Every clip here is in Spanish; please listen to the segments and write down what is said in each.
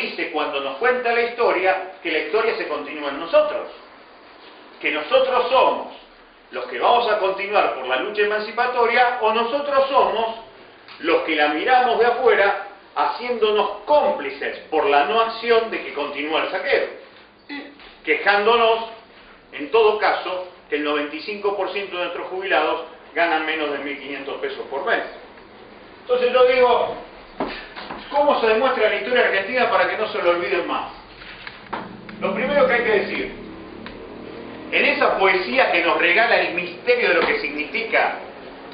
dice cuando nos cuenta la historia que la historia se continúa en nosotros, que nosotros somos los que vamos a continuar por la lucha emancipatoria o nosotros somos los que la miramos de afuera haciéndonos cómplices por la no acción de que continúa el saqueo, quejándonos en todo caso que el 95% de nuestros jubilados ganan menos de 1.500 pesos por mes. Entonces yo digo, ¿cómo se demuestra la historia argentina para que no se lo olviden más? Lo primero que hay que decir, en esa poesía que nos regala el misterio de lo que significa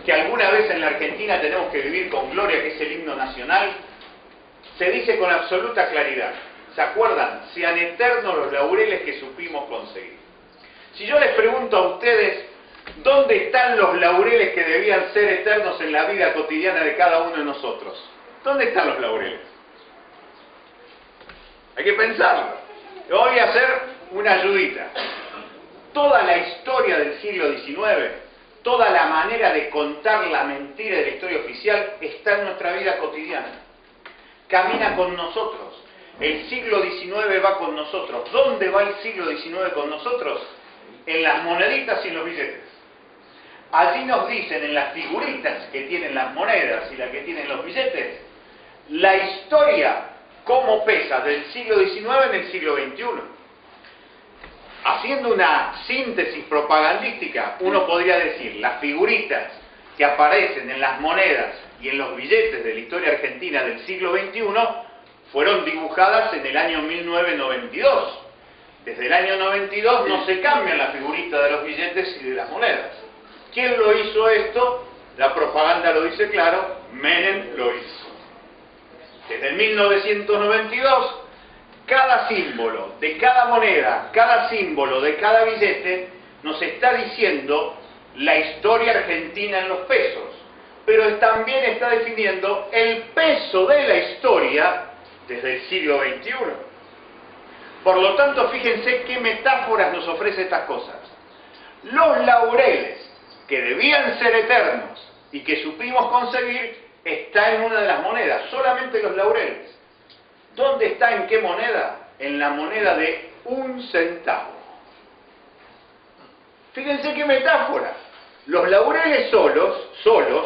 que alguna vez en la Argentina tenemos que vivir con gloria, que es el himno nacional, se dice con absoluta claridad, ¿se acuerdan? Sean eternos los laureles que supimos conseguir. Si yo les pregunto a ustedes, ¿dónde están los laureles que debían ser eternos en la vida cotidiana de cada uno de nosotros? ¿Dónde están los laureles? Hay que pensarlo. Voy a hacer una ayudita. Toda la historia del siglo XIX, toda la manera de contar la mentira de la historia oficial está en nuestra vida cotidiana. Camina con nosotros. El siglo XIX va con nosotros. ¿Dónde va el siglo XIX con nosotros? En las moneditas y en los billetes. Allí nos dicen en las figuritas que tienen las monedas y las que tienen los billetes, la historia, cómo pesa del siglo XIX en el siglo XXI. Haciendo una síntesis propagandística, uno podría decir, las figuritas que aparecen en las monedas y en los billetes de la historia argentina del siglo XXI fueron dibujadas en el año 1992. Desde el año 92 no se cambian las figuritas de los billetes y de las monedas. ¿Quién lo hizo esto? La propaganda lo dice claro, Menem lo hizo. Desde el 1992, cada símbolo de cada moneda, cada símbolo de cada billete, nos está diciendo la historia argentina en los pesos, pero también está definiendo el peso de la historia desde el siglo XXI. Por lo tanto, fíjense qué metáforas nos ofrece estas cosas. Los laureles que debían ser eternos y que supimos conseguir, está en una de las monedas, solamente los laureles. ¿Dónde está? ¿En qué moneda? En la moneda de 1 centavo. Fíjense qué metáfora. Los laureles solos,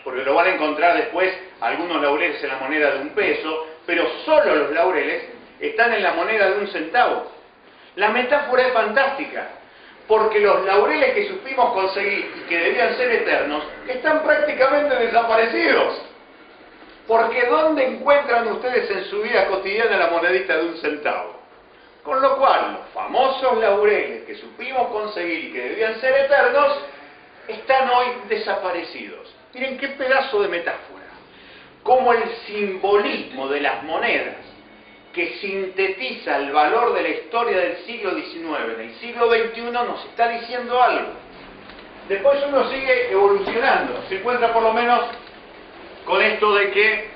porque lo van a encontrar después, algunos laureles en la moneda de 1 peso, pero solo los laureles están en la moneda de 1 centavo. La metáfora es fantástica, porque los laureles que supimos conseguir y que debían ser eternos, están prácticamente desaparecidos. Porque ¿dónde encuentran ustedes en su vida cotidiana la monedita de 1 centavo? Con lo cual, los famosos laureles que supimos conseguir y que debían ser eternos, están hoy desaparecidos. Miren qué pedazo de metáfora. Cómo el simbolismo de las monedas, que sintetiza el valor de la historia del siglo XIX en el siglo XXI, nos está diciendo algo. Después uno sigue evolucionando. Se encuentra por lo menos con esto de que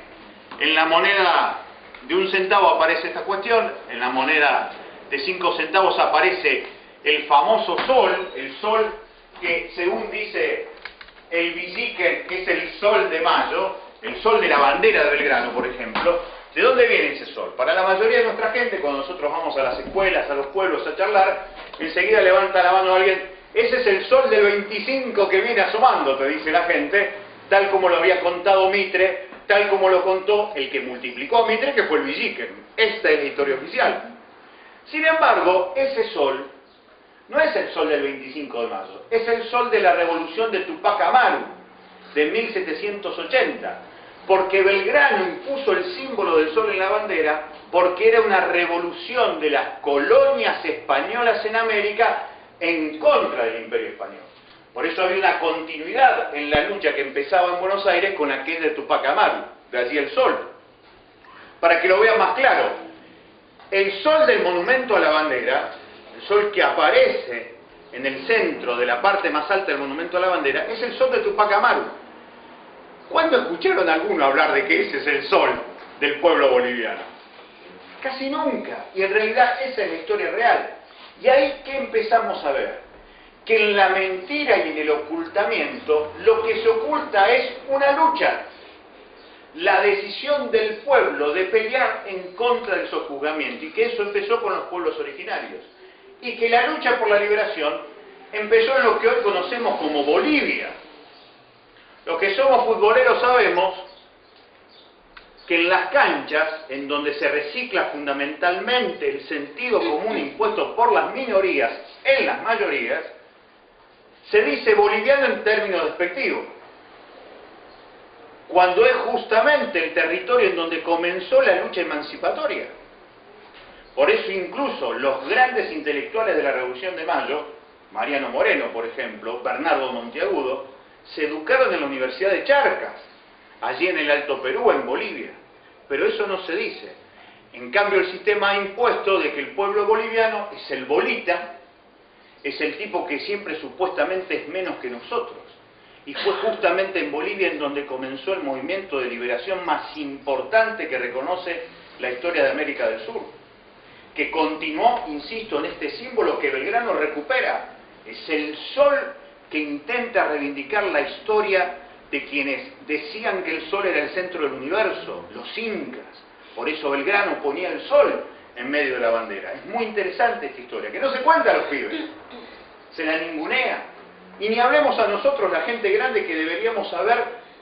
en la moneda de 1 centavo aparece esta cuestión, en la moneda de 5 centavos aparece el famoso sol, el sol que según dice el Villiquen, que es el sol de mayo, el sol de la bandera de Belgrano, por ejemplo. ¿De dónde viene ese sol? Para la mayoría de nuestra gente, cuando nosotros vamos a las escuelas, a los pueblos a charlar, enseguida levanta la mano alguien, ese es el sol del 25 que viene asomando, te dice la gente, tal como lo había contado Mitre, tal como lo contó el que multiplicó a Mitre, que fue el Villiquen. Esta es la historia oficial. Sin embargo, ese sol no es el sol del 25 de mayo, es el sol de la revolución de Tupac Amaru, de 1780, porque Belgrano impuso el símbolo del sol en la bandera, porque era una revolución de las colonias españolas en América en contra del Imperio Español. Por eso había una continuidad en la lucha que empezaba en Buenos Aires con aquel de Tupac Amaru, de allí el sol. Para que lo vean más claro, el sol del monumento a la bandera, el sol que aparece en el centro de la parte más alta del monumento a la bandera, es el sol de Tupac Amaru. ¿Cuándo escucharon a alguno hablar de que ese es el sol del pueblo boliviano? Casi nunca. Y en realidad esa es la historia real. Y ahí que empezamos a ver que en la mentira y en el ocultamiento lo que se oculta es una lucha. la decisión del pueblo de pelear en contra del sojuzgamiento, y que eso empezó con los pueblos originarios, y que la lucha por la liberación empezó en lo que hoy conocemos como Bolivia. Los que somos futboleros sabemos que en las canchas, en donde se recicla fundamentalmente el sentido común impuesto por las minorías en las mayorías, se dice boliviano en términos despectivos, cuando es justamente el territorio en donde comenzó la lucha emancipatoria. Por eso incluso los grandes intelectuales de la Revolución de Mayo, Mariano Moreno, por ejemplo, Bernardo Monteagudo, se educaron en la Universidad de Charcas, allí en el Alto Perú, en Bolivia. Pero eso no se dice. En cambio, el sistema ha impuesto de que el pueblo boliviano es el bolita, es el tipo que siempre supuestamente es menos que nosotros. Y fue justamente en Bolivia en donde comenzó el movimiento de liberación más importante que reconoce la historia de América del Sur, que continuó, insisto, en este símbolo que Belgrano recupera. Es el sol que intenta reivindicar la historia de quienes decían que el sol era el centro del universo, los incas. Por eso Belgrano ponía el sol en medio de la bandera. Es muy interesante esta historia, que no se cuenta a los pibes, se la ningunea. Y ni hablemos a nosotros, la gente grande, que deberíamos saber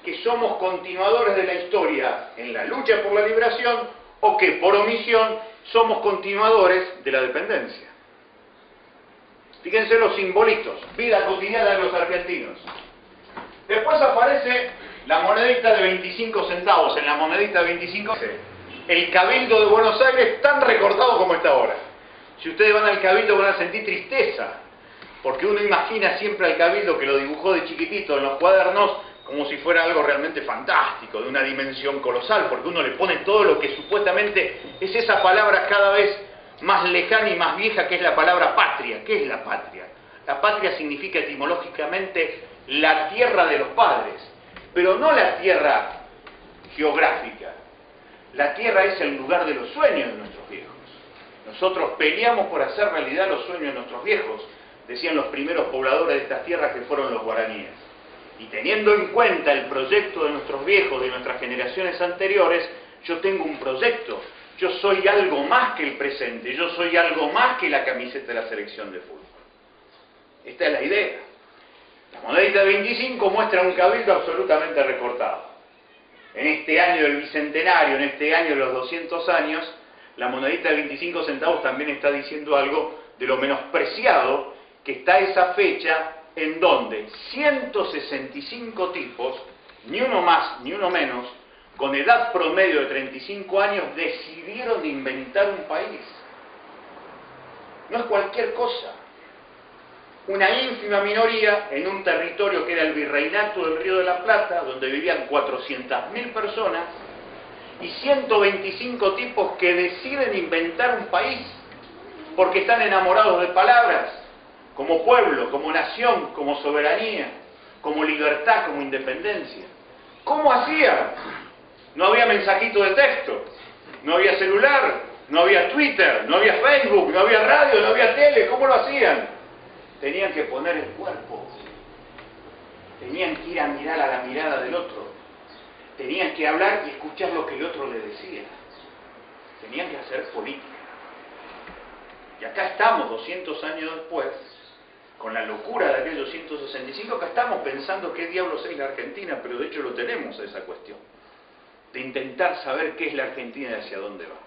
que somos continuadores de la historia en la lucha por la liberación, o que por omisión somos continuadores de la dependencia. Fíjense los simbolitos, vida cotidiana de los argentinos. Después aparece la monedita de 25 centavos. En la monedita de 25, el Cabildo de Buenos Aires, tan recortado como está ahora. Si ustedes van al Cabildo van a sentir tristeza, porque uno imagina siempre al Cabildo, que lo dibujó de chiquitito en los cuadernos, como si fuera algo realmente fantástico, de una dimensión colosal, porque uno le pone todo lo que supuestamente es esa palabra cada vez más lejana y más vieja, que es la palabra patria. ¿Qué es la patria? La patria significa etimológicamente la tierra de los padres, pero no la tierra geográfica. La tierra es el lugar de los sueños de nuestros viejos. Nosotros peleamos por hacer realidad los sueños de nuestros viejos, decían los primeros pobladores de estas tierras, que fueron los guaraníes. Y teniendo en cuenta el proyecto de nuestros viejos, de nuestras generaciones anteriores, yo tengo un proyecto. Yo soy algo más que el presente, yo soy algo más que la camiseta de la selección de fútbol. Esta es la idea. La monedita de 25 muestra un cabildo absolutamente recortado. En este año del bicentenario, en este año de los 200 años, la monedita de 25 centavos también está diciendo algo de lo menospreciado que está esa fecha, en donde 165 tipos, ni uno más ni uno menos, con edad promedio de 35 años, decidieron inventar un país. No es cualquier cosa. Una ínfima minoría en un territorio que era el Virreinato del Río de la Plata, donde vivían 400.000 personas, y 125 tipos que deciden inventar un país, porque están enamorados de palabras, como pueblo, como nación, como soberanía, como libertad, como independencia. ¿Cómo hacían? No había mensajito de texto, no había celular, no había Twitter, no había Facebook, no había radio, no había tele. ¿Cómo lo hacían? Tenían que poner el cuerpo, tenían que ir a mirar a la mirada del otro, tenían que hablar y escuchar lo que el otro le decía, tenían que hacer política. Y acá estamos 200 años después, con la locura de aquellos 165, acá estamos pensando qué diablos es la Argentina, pero de hecho lo tenemos esa cuestión, de intentar saber qué es la Argentina y hacia dónde va.